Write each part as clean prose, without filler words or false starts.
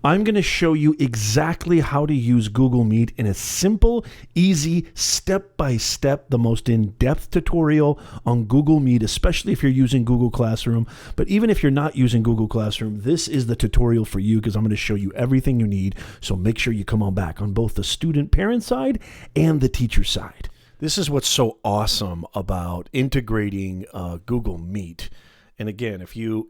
I'm going to show you exactly how to use Google Meet in a simple, easy, step-by-step, the most in-depth tutorial on Google Meet, especially if you're using Google Classroom. But even if you're not using Google Classroom, this is the tutorial for you because I'm going to show you everything you need. So make sure you come on back on both the student-parent side and the teacher side. This is what's so awesome about integrating Google Meet. And again, if you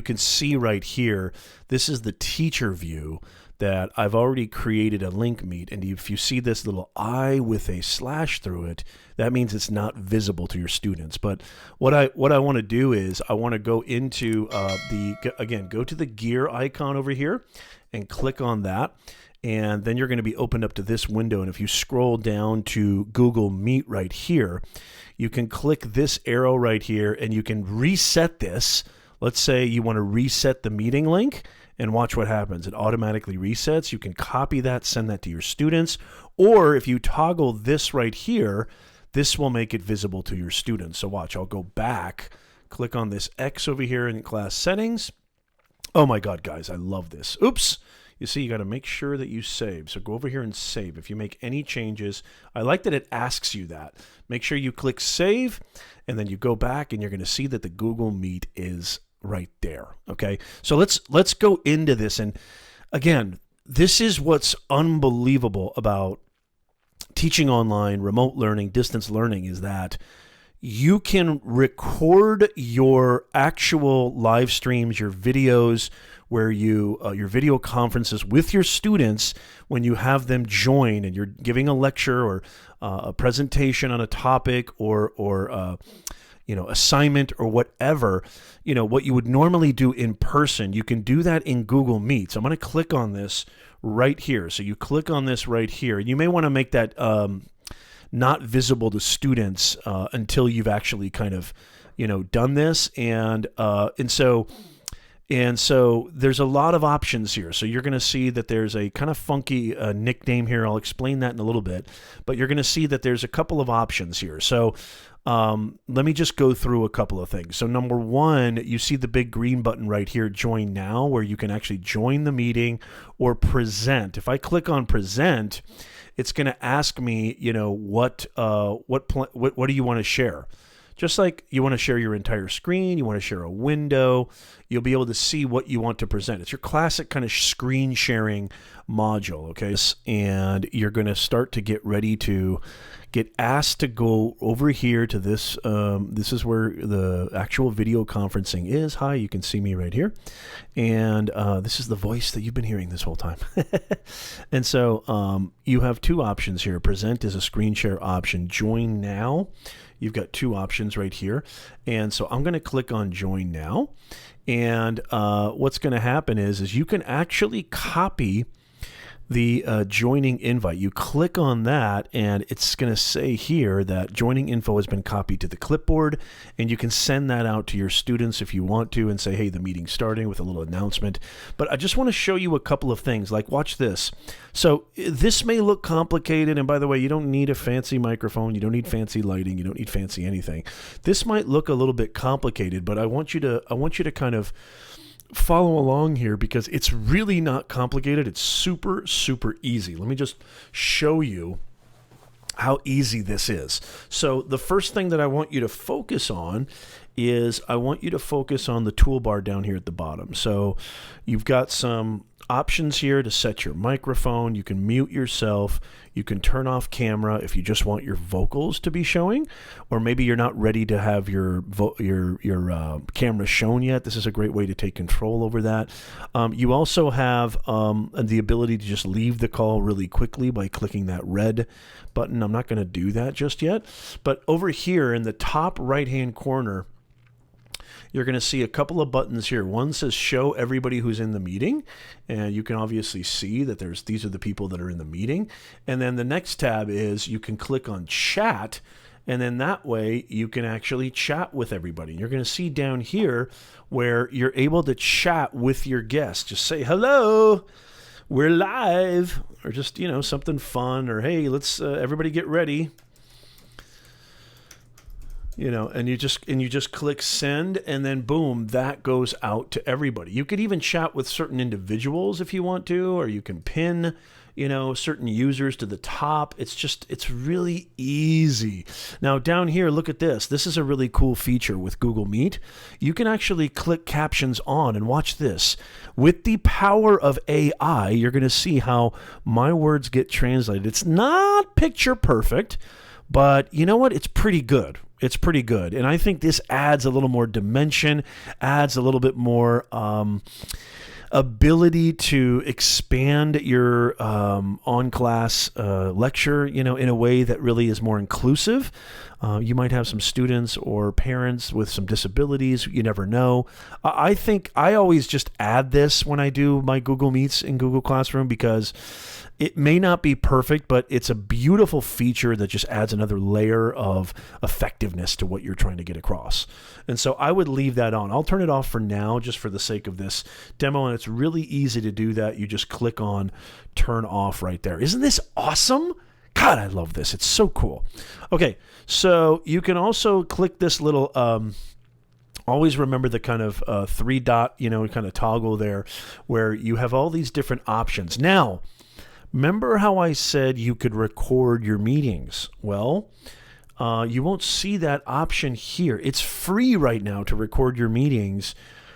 can see right here, this is the teacher view that I've already created a link meet. And if you see this little I with a slash through it, that means it's not visible to your students. But what I want to do is I want to go into go to the gear icon over here and click on that. And then you're going to be opened up to this window. And if you scroll down to Google Meet right here, you can click this arrow right here and you can reset this. Let's say you want to reset the meeting link and watch what happens. It automatically resets. You can copy that, send that to your students. Or if you toggle this right here, this will make it visible to your students. So watch, I'll go back, click on this X over here in class settings. Oh my God, guys, I love this. Oops. You see, you got to make sure that you save. So go over here and save. If you make any changes, I like that it asks you that. Make sure you click save, and then you go back, and you're going to see that the Google Meet is right there. Okay, so let's go into this. And again, this is what's unbelievable about teaching online, remote learning, distance learning is that you can record your actual live streams, your videos, where your video conferences with your students when you have them join and you're giving a lecture or a presentation on a topic or assignment or whatever, what you would normally do in person, you can do that in Google Meet. So I'm going to click on this right here. So you click on this right here. You may want to make that not visible to students until you've actually kind of, done this. And so there's a lot of options here. So you're going to see that there's a kind of funky nickname here. I'll explain that in a little bit. But you're going to see that there's a couple of options here. So let me just go through a couple of things. So number one, you see the big green button right here, Join Now, where you can actually join the meeting or present. If I click on Present, it's going to ask me, what do you want to share? Just like you want to share your entire screen, you want to share a window, you'll be able to see what you want to present. It's your classic kind of screen sharing module, okay? And you're going to start to get ready to get asked to go over here to this. This is where the actual video conferencing is. Hi, you can see me right here. And this is the voice that you've been hearing this whole time. And so you have two options here. Present is a screen share option. Join Now. You've got two options right here. And so I'm going to click on Join Now. And what's going to happen is you can actually copy the joining invite. You click on that and it's going to say here that joining info has been copied to the clipboard, and you can send that out to your students if you want to and say, hey, the meeting's starting, with a little announcement. But I just want to show you a couple of things, like watch this. So this may look complicated, and by the way, you don't need a fancy microphone, you don't need fancy lighting, you don't need fancy anything. This might look a little bit complicated, but I want you to kind of follow along here because it's really not complicated. It's super, super easy. Let me just show you how easy this is. So the first thing that I want you to focus on is I want you to focus on the toolbar down here at the bottom. So you've got some options here to set your microphone. You can mute yourself. You can turn off camera if you just want your vocals to be showing, or maybe you're not ready to have your camera shown yet. This is a great way to take control over that. You also have the ability to just leave the call really quickly by clicking that red button. I'm not going to do that just yet, but over here in the top right-hand corner, you're going to see a couple of buttons here. One says show everybody who's in the meeting, and you can obviously see that these are the people that are in the meeting. And then the next tab is you can click on chat, and then that way you can actually chat with everybody. You're going to see down here where you're able to chat with your guests. Just say hello, we're live, or just something fun, or hey, let's everybody get ready. and you just click send, and then boom, that goes out to everybody. You could even chat with certain individuals if you want to, or you can pin certain users to the top. It's really easy. Now down here, look at this. This is a really cool feature with Google Meet. You can actually click captions on, and watch this. With the power of AI, you're going to see how my words get translated. It's not picture perfect, but you know what? It's pretty good. It's pretty good. And I think this adds a little more dimension, adds a little bit more ability to expand your on-class lecture, in a way that really is more inclusive. You might have some students or parents with some disabilities. You never know. I think I always just add this when I do my Google Meets in Google Classroom, because it may not be perfect, but it's a beautiful feature that just adds another layer of effectiveness to what you're trying to get across. And so I would leave that on. I'll turn it off for now just for the sake of this demo, and it's really easy to do that. You just click on turn off right there. Isn't this awesome? God, I love this. It's so cool. Okay, so you can also click this little always remember the kind of three dot, kind of toggle there where you have all these different options. Now, remember how I said you could record your meetings? Well, you won't see that option here. It's free right now to record your meetings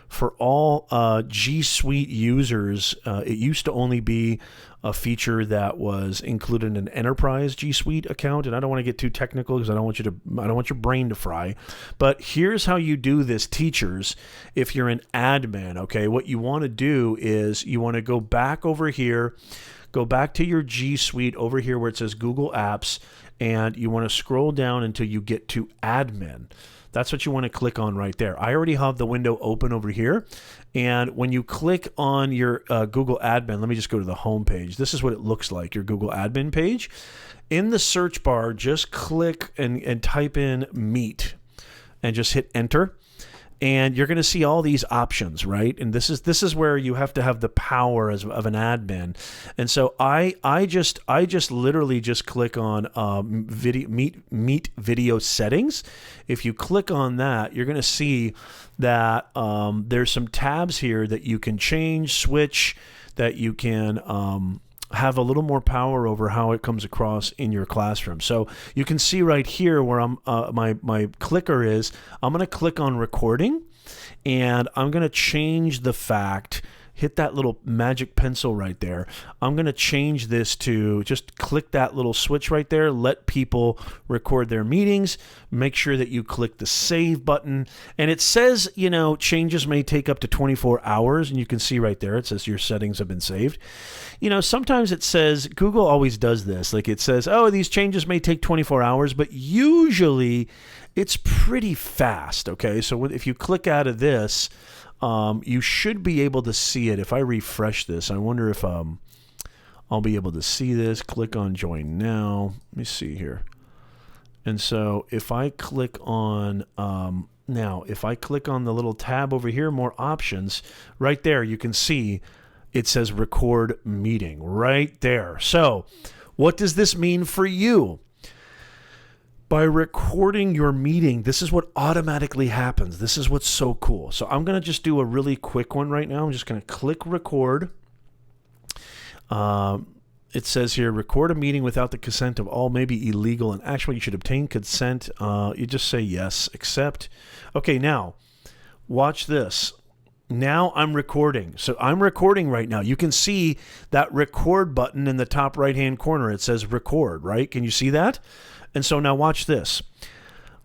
for all G Suite users. It used to only be a feature that was included in an enterprise G Suite account, and I don't want to get too technical because I don't want your brain to fry. But here's how you do this, teachers. If you're an admin, okay, what you want to do is you want to go back over here. Go back to your G Suite over here where it says Google Apps, and you want to scroll down until you get to Admin. That's what you want to click on right there. I already have the window open over here, and when you click on your Google Admin, let me just go to the home page. This is what it looks like, your Google Admin page. In the search bar, just click and type in Meet, and just hit Enter. And you're going to see all these options, right? And this is where you have to have the power of an admin. And so I just literally just click on Meet video settings. If you click on that, you're going to see that there's some tabs here that you can change, switch, that you can have a little more power over how it comes across in your classroom. So you can see right here where I'm my clicker is. I'm going to click on recording, and I'm going to change the fact. Hit that little magic pencil right there. I'm going to change this to just click that little switch right there. Let people record their meetings. Make sure that you click the save button. And it says, changes may take up to 24 hours. And you can see right there, it says your settings have been saved. Sometimes it says, Google always does this. Like it says, oh, these changes may take 24 hours, but usually it's pretty fast. Okay. So if you click out of this, you should be able to see it. If I refresh this, I wonder if I'll be able to see this. Click on join now. Let me see here. And so if I click on if I click on the little tab over here, more options, right there you can see it says record meeting right there. So what does this mean for you? By recording your meeting, this is what automatically happens. This is what's so cool. So I'm going to just do a really quick one right now. I'm just going to click record. It says here, record a meeting without the consent of all may be illegal, and actually you should obtain consent. You just say yes, accept. Okay, now watch this. Now I'm recording. So I'm recording right now. You can see that record button in the top right-hand corner. It says record, right? Can you see that? And so now watch this.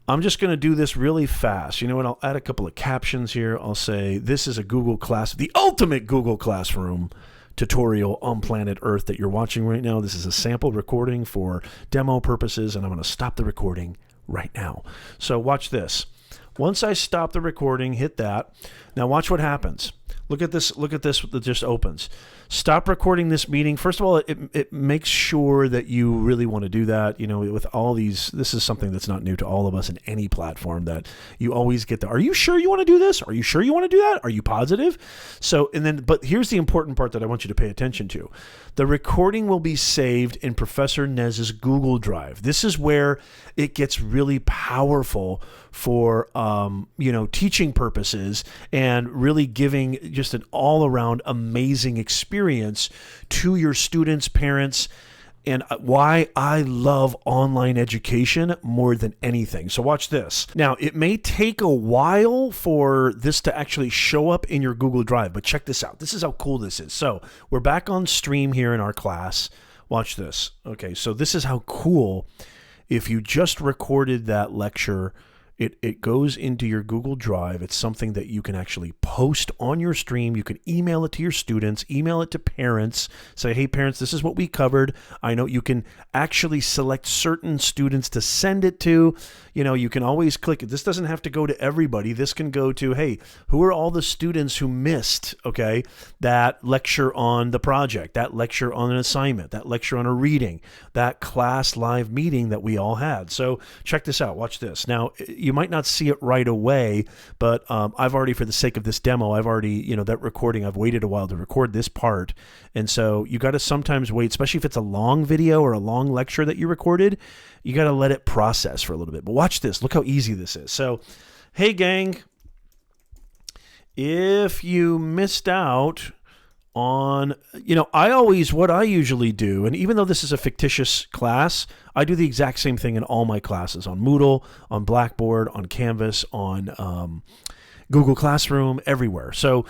I'm just going to do this really fast. You know what? I'll add a couple of captions here. I'll say this is a the ultimate Google Classroom tutorial on planet Earth that you're watching right now. This is a sample recording for demo purposes, and I'm going to stop the recording right now. So watch this. Once I stop the recording, hit that. Now watch what happens. Look at this that just opens. stop recording this meeting. First of all, it makes sure that you really want to do that. You know, with all these, this is something that's not new to all of us in any platform, that you always get the, are you sure you want to do this? Are you sure you want to do that? Are you positive? So, and then, but here's the important part that I want you to pay attention to. The recording will be saved in Professor Nez's Google Drive. This is where it gets really powerful for, teaching purposes and really giving just an all-around amazing experience to your students, parents, and why I love online education more than anything. So watch this. Now, it may take a while for this to actually show up in your Google Drive, but check this out. This is how cool this is. So we're back on stream here in our class. Watch this. Okay, so this is how cool. If you just recorded that lecture, it goes into your Google Drive. It's something that you can actually post on your stream. You can email it to your students, email it to parents, say, hey, parents, this is what we covered. I know you can actually select certain students to send it to. You know, you can always click it. This doesn't have to go to everybody. This can go to, hey, who are all the students who missed, okay, that lecture on the project, that lecture on an assignment, that lecture on a reading, that class live meeting that we all had. So check this out. Watch this. Now, you might not see it right away, but I've already, for the sake of this demo, I've already, that recording, I've waited a while to record this part. And so you got to sometimes wait, especially if it's a long video or a long lecture that you recorded, you got to let it process for a little bit. But watch this. Look how easy this is. So, hey, gang, if you missed out on, what I usually do, and even though this is a fictitious class, I do the exact same thing in all my classes, on Moodle, on Blackboard, on Canvas, on Google Classroom, everywhere. So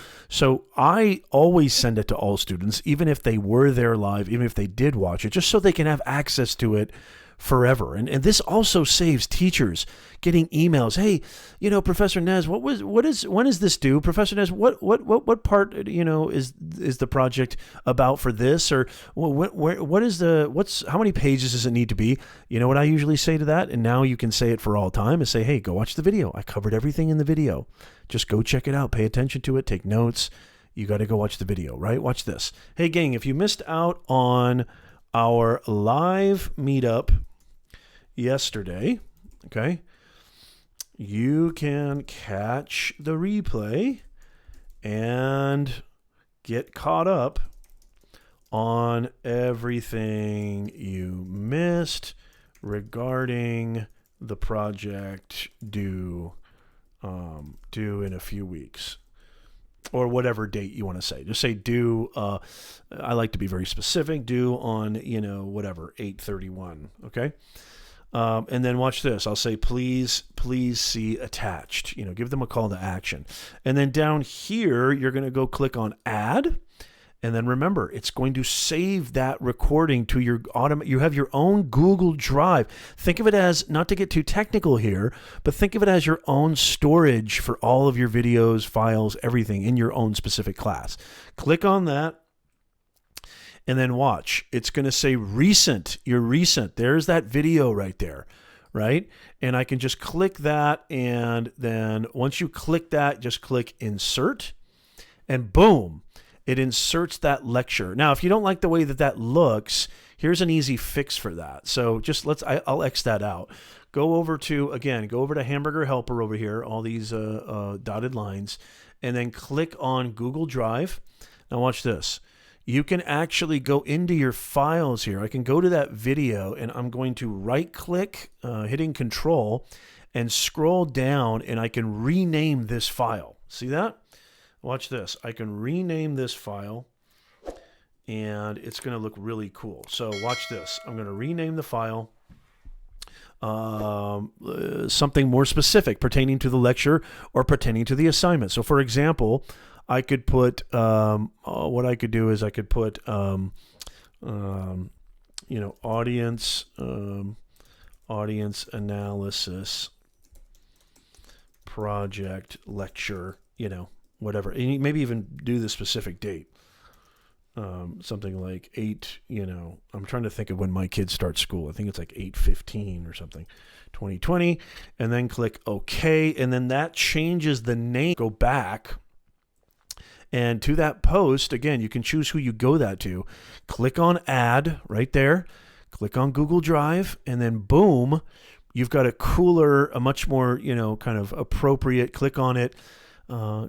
I always send it to all students, even if they were there live, even if they did watch it, just so they can have access to it forever. And this also saves teachers getting emails. Hey, Professor Nez, when is this due? Professor Nez, what part, is the project about for this? Or how many pages does it need to be? You know what I usually say to that? And now you can say it for all time and say, hey, go watch the video. I covered everything in the video. Just go check it out. Pay attention to it. Take notes. You got to go watch the video, right? Watch this. Hey, gang, if you missed out on our live meetup yesterday, okay, you can catch the replay and get caught up on everything you missed regarding the project due in a few weeks, or whatever date you want to say. Just say due. I like to be very specific. Due on 8/31. Okay. And then watch this. I'll say, please see attached. Give them a call to action. And then down here, you're going to go click on add. And then remember, it's going to save that recording to your you have your own Google Drive. Think of it as, not to get too technical here, but think of it as your own storage for all of your videos, files, everything in your own specific class. Click on that. And then watch. It's going to say recent. You're recent. There's that video right there, right? And I can just click that, and then once you click that, just click insert, and boom, it inserts that lecture. Now, if you don't like the way that looks, here's an easy fix for that. So just I'll X that out. Go over to Hamburger Helper over here, all these dotted lines, and then click on Google Drive. Now watch this. You can actually go into your files here. I can go to that video, and I'm going to right click, hitting Control, and scroll down, and I can rename this file. See that? Watch this. I can rename this file, and it's going to look really cool. So watch this. I'm going to rename the file something more specific pertaining to the lecture or pertaining to the assignment. So for example, I could put, what I could do is I could put, audience analysis project lecture, whatever. And maybe even do the specific date. Something like 8, I'm trying to think of when my kids start school. I think it's like 8/15 or something, 2020, and then click OK. And then that changes the name. Go back And to that post, again, you can choose who you go that to. Click on add right there. Click on Google Drive, and then boom, you've got a cooler, a much more, kind of appropriate. Click on it.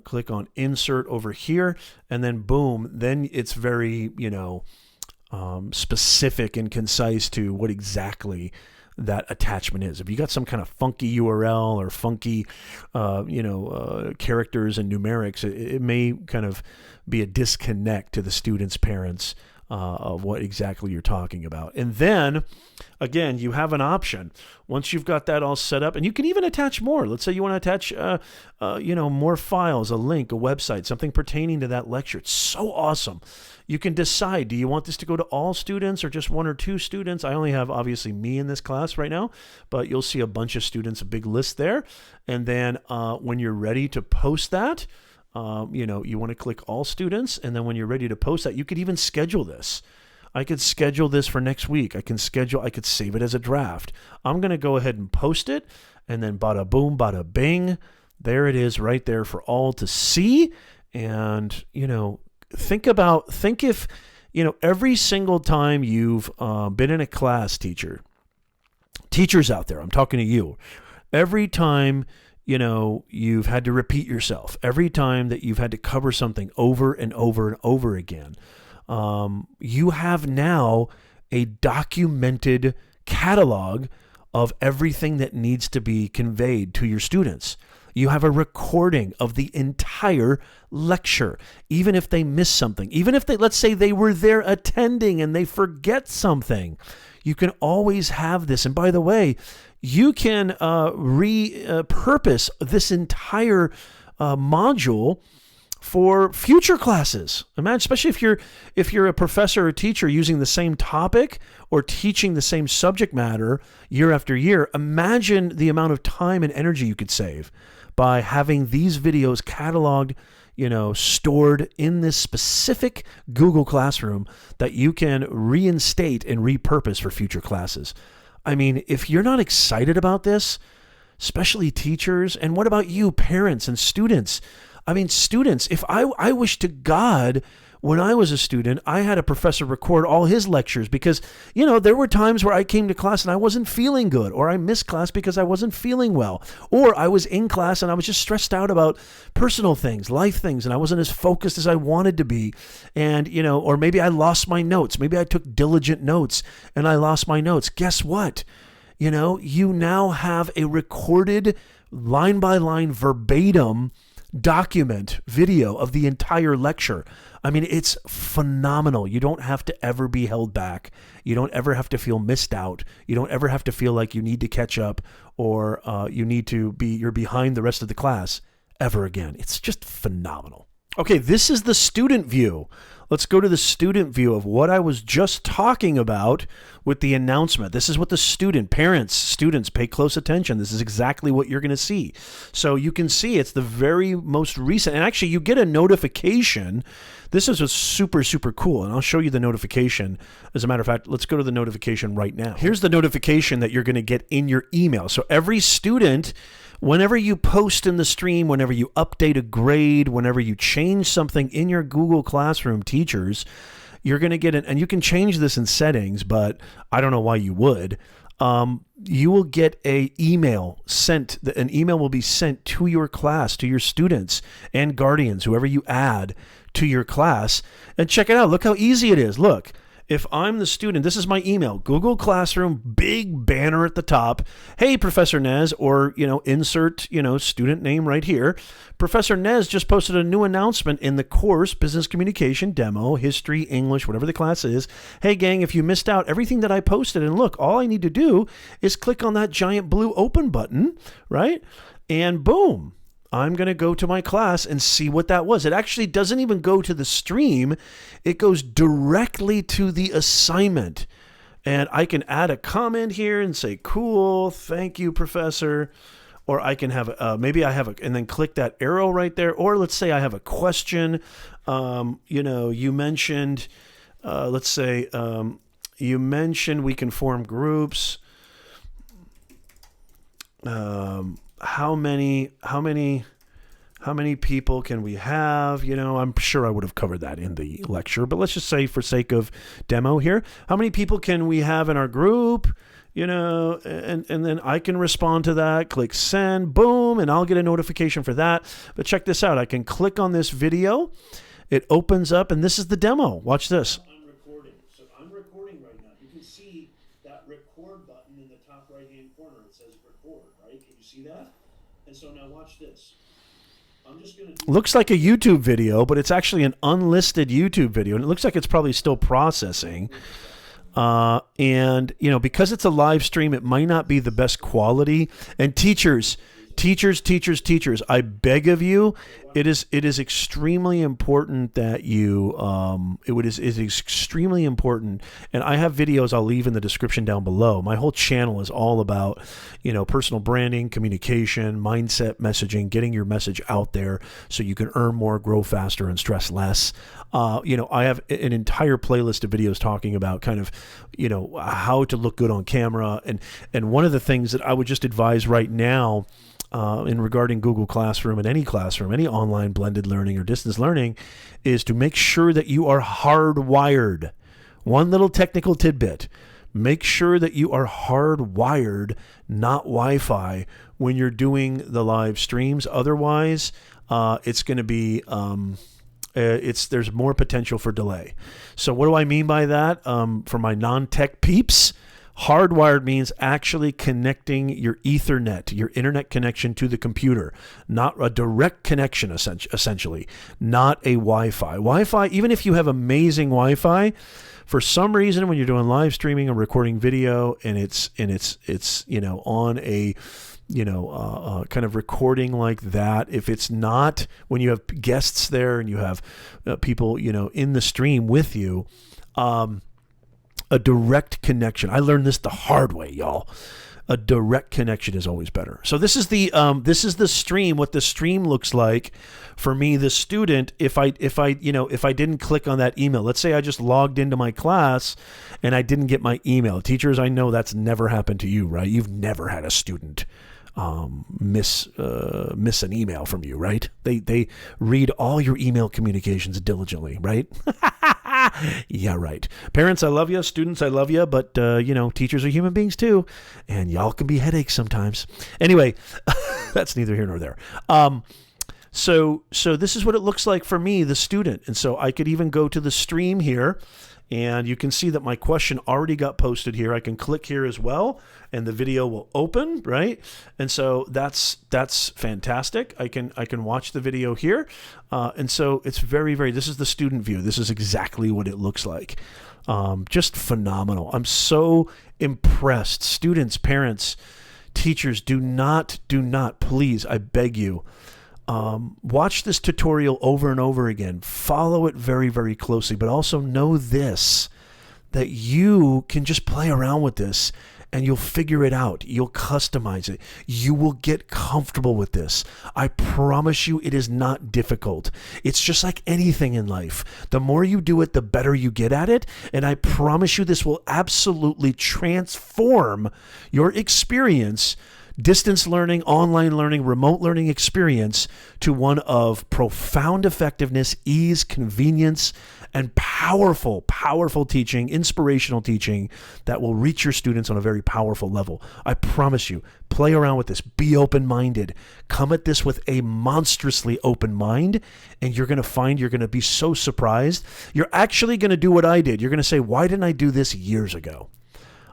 Click on insert over here, and then boom, then it's very, specific and concise to what exactly that attachment is. If you got some kind of funky URL or funky, characters and numerics, it may kind of be a disconnect to the students' parents of what exactly you're talking about. And then, again, you have an option. Once you've got that all set up, and you can even attach more. Let's say you want to attach, more files, a link, a website, something pertaining to that lecture. It's so awesome. You can decide, do you want this to go to all students or just one or two students? I only have, obviously, me in this class right now, but you'll see a bunch of students, a big list there. And then when you're ready to post that, you want to click all students, and then when you're ready to post that, you could even schedule this. I could schedule this for next week. I could save it as a draft. I'm going to go ahead and post it, and then bada boom, bada bing. There it is right there for all to see. And, think if, every single time you've been in a class, teachers out there, I'm talking to you, every time you've had to repeat yourself, every time that you've had to cover something over and over and over again, you have now a documented catalog of everything that needs to be conveyed to your students. You have a recording of the entire lecture, even if they miss something, even if let's say they were there attending and they forget something, you can always have this. And by the way, you can repurpose this entire module for future classes. Imagine, especially if you're a professor or teacher using the same topic or teaching the same subject matter year after year, imagine the amount of time and energy you could save by having these videos cataloged, stored in this specific Google Classroom that you can reinstate and repurpose for future classes. I mean, if you're not excited about this, especially teachers, and what about you, parents and students? I mean, students, if I wish to God, when I was a student, I had a professor record all his lectures because, there were times where I came to class and I wasn't feeling good, or I missed class because I wasn't feeling well, or I was in class and I was just stressed out about personal things, life things, and I wasn't as focused as I wanted to be. And, or maybe I lost my notes. Maybe I took diligent notes and I lost my notes. Guess what? You now have a recorded line by line verbatim document video of the entire lecture. I mean, it's phenomenal. You don't have to ever be held back. You don't ever have to feel missed out. You don't ever have to feel like you need to catch up or you're behind the rest of the class ever again. It's just phenomenal. Okay, this is the student view. Let's go to the student view of what I was just talking about with the announcement. This is what the students, pay close attention. This is exactly what you're going to see. So you can see it's the very most recent, and actually you get a notification. This is what's super, super cool, and I'll show you the notification. As a matter of fact, let's go to the notification right now. Here's the notification that you're going to get in your email. So every student, whenever you post in the stream, whenever you update a grade, whenever you change something in your Google Classroom, teachers, you're going to get it. And you can change this in settings, but I don't know why you would. You will get an email sent. An email will be sent to your class, to your students and guardians, whoever you add to your class. And check it out. Look how easy it is. Look. If I'm the student, this is my email, Google Classroom, big banner at the top. Hey, Professor Nez, or, insert, student name right here. Professor Nez just posted a new announcement in the course, Business Communication Demo, History, English, whatever the class is. Hey, gang, if you missed out everything that I posted, and look, all I need to do is click on that giant blue open button, right? And boom. I'm going to go to my class and see what that was. It actually doesn't even go to the stream. It goes directly to the assignment. And I can add a comment here and say, cool, thank you, professor. Or I can have, and then click that arrow right there. Or let's say I have a question. You mentioned, you mentioned we can form groups. How many How many people can we have? You know, I'm sure I would have covered that in the lecture, but let's just say for sake of demo here, how many people can we have in our group? You know, and then I can respond to that, click send, boom, and I'll get a notification for that. But check this out. I can click on this video. It opens up, and this is the demo. Watch this. I'm recording. So I'm recording right now. You can see that record button in the top right-hand corner. It says record, right? Can you see that? And so now watch this. I'm just going to... Looks like a YouTube video, but it's actually an unlisted YouTube video, and it looks like it's probably still processing. And, you know, because it's a live stream, it might not be the best quality. And teachers, I beg of you, it is extremely important that you, it is extremely important. And I have videos I'll leave in the description down below. My whole channel is all about, you know, personal branding, communication, mindset, messaging, getting your message out there so you can earn more, grow faster, and stress less. You know, I have an entire playlist of videos talking about kind of, you know, how to look good on camera. And one of the things that I would just advise right now, in regarding Google Classroom and any classroom, any online blended learning or distance learning, is to make sure that you are hardwired. One little technical tidbit. Make sure that you are hardwired, not Wi-Fi, when you're doing the live streams. Otherwise, it's going to be... there's more potential for delay. So what do I mean by that? For my non-tech peeps, hardwired means actually connecting your Ethernet, your internet connection to the computer, not a direct connection, essentially, not a Wi-Fi. Wi-Fi, even if you have amazing Wi-Fi, for some reason when you're doing live streaming or recording video and it's you know, on a kind of recording like that, if it's not, when you have guests there and you have people, you know, in the stream with you, a direct connection. I learned this the hard way, y'all. A direct connection is always better. So this is the stream. What the stream looks like for me, the student. If I didn't click on that email, let's say I just logged into my class and I didn't get my email. Teachers, I know that's never happened to you, right? You've never had a student miss an email from you, right? They read all your email communications diligently, right? Yeah, right. Parents, I love you. Students, I love you. But, you know, teachers are human beings too. And y'all can be headaches sometimes. Anyway, that's neither here nor there. So this is what it looks like for me, the student. And so I could even go to the stream here. And you can see that my question already got posted here. I can click here as well, and the video will open, right? And so that's fantastic. I can watch the video here. And so it's very, very, this is the student view. This is exactly what it looks like. Just phenomenal. I'm so impressed. Students, parents, teachers, do not, please, I beg you, watch this tutorial over and over again. Follow it very, very closely, but also know this, that you can just play around with this and you'll figure it out. You'll customize it. You will get comfortable with this. I promise you it is not difficult. It's just like anything in life. The more you do it, the better you get at it. And I promise you this will absolutely transform your experience, distance learning, online learning, remote learning experience, to one of profound effectiveness, ease, convenience, and powerful teaching, inspirational teaching that will reach your students on a very powerful level. I promise you, play around with this. Be open-minded. Come at this with a monstrously open mind, and you're going to find you're going to be so surprised. You're actually going to do what I did. You're going to say, why didn't I do this years ago?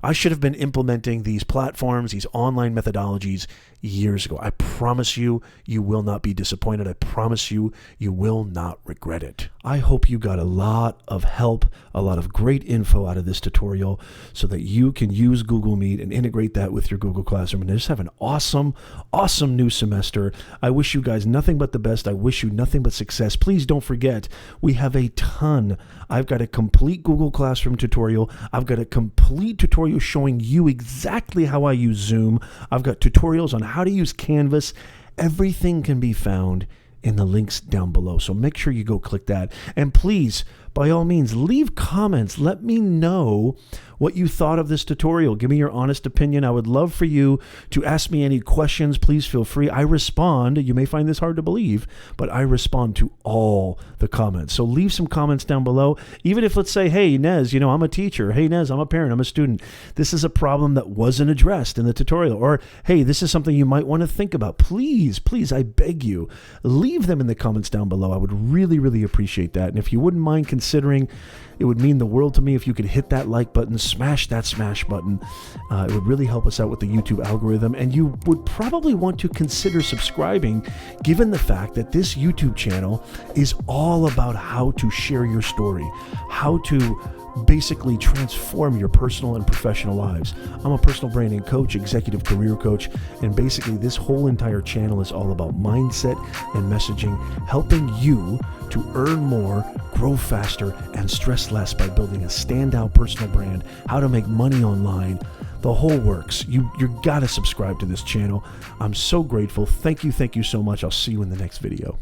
I should have been implementing these platforms, these online methodologies years ago. I promise you, you will not be disappointed. I promise you, you will not regret it. I hope you got a lot of help, a lot of great info out of this tutorial so that you can use Google Meet and integrate that with your Google Classroom and just have an awesome, awesome new semester. I wish you guys nothing but the best. I wish you nothing but success. Please don't forget, we have a ton. I've got a complete Google Classroom tutorial. I've got a complete tutorial showing you exactly how I use Zoom. I've got tutorials on how to use Canvas. Everything can be found in the links down below. So make sure you go click that. And please by all means, leave comments. Let me know what you thought of this tutorial. Give me your honest opinion. I would love for you to ask me any questions. Please feel free. I respond. You may find this hard to believe, but I respond to all the comments. So leave some comments down below. Even if, let's say, hey, Nez, I'm a teacher. Hey, Nez, I'm a parent. I'm a student. This is a problem that wasn't addressed in the tutorial. Or, hey, this is something you might want to think about. Please, please, I beg you, leave them in the comments down below. I would really, really appreciate that. And if you wouldn't mind considering, it would mean the world to me if you could hit that like button, smash that smash button. It would really help us out with the YouTube algorithm. And you would probably want to consider subscribing, given the fact that this YouTube channel is all about how to share your story, how to basically transform your personal and professional lives. I'm a personal branding coach, executive career coach, and basically this whole entire channel is all about mindset and messaging, helping you to earn more, grow faster, and stress less by building a standout personal brand, how to make money online, the whole works. You gotta subscribe to this channel. I'm so grateful. Thank you so much. I'll see you in the next video.